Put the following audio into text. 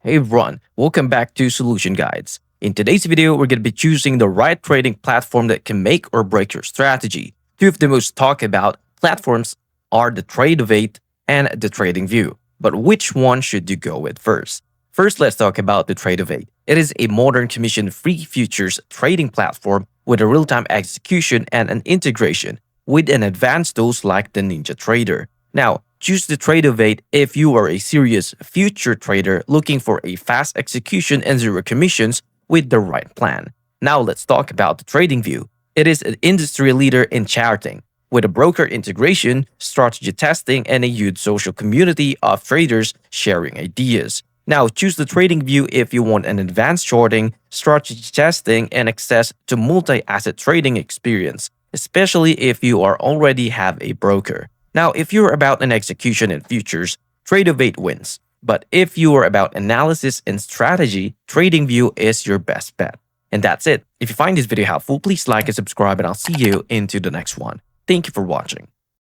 Hey everyone, welcome back to Solution Guides. In today's video, we're going to be choosing the right trading platform that can make or break your strategy. Two of the most talked about platforms are the Tradovate and the Tradingview. But which one should you go with first? First, let's talk about the Tradovate. It is a modern commission-free futures trading platform with a real-time execution and an integration with an advanced tools like the Ninja Trader. Now, choose the Tradovate if you are a serious future trader looking for a fast execution and zero commissions with the right plan. Now let's talk about the Tradingview. It is an industry leader in charting, with a broker integration, strategy testing, and a huge social community of traders sharing ideas. Now choose the Tradingview if you want an advanced shorting, strategy testing, and access to multi-asset trading experience, especially if you already have a broker. Now, if you're about an execution in futures, Tradovate wins. But if you are about analysis and strategy, TradingView is your best bet. And that's it. If you find this video helpful, please like and subscribe, and I'll see you into the next one. Thank you for watching.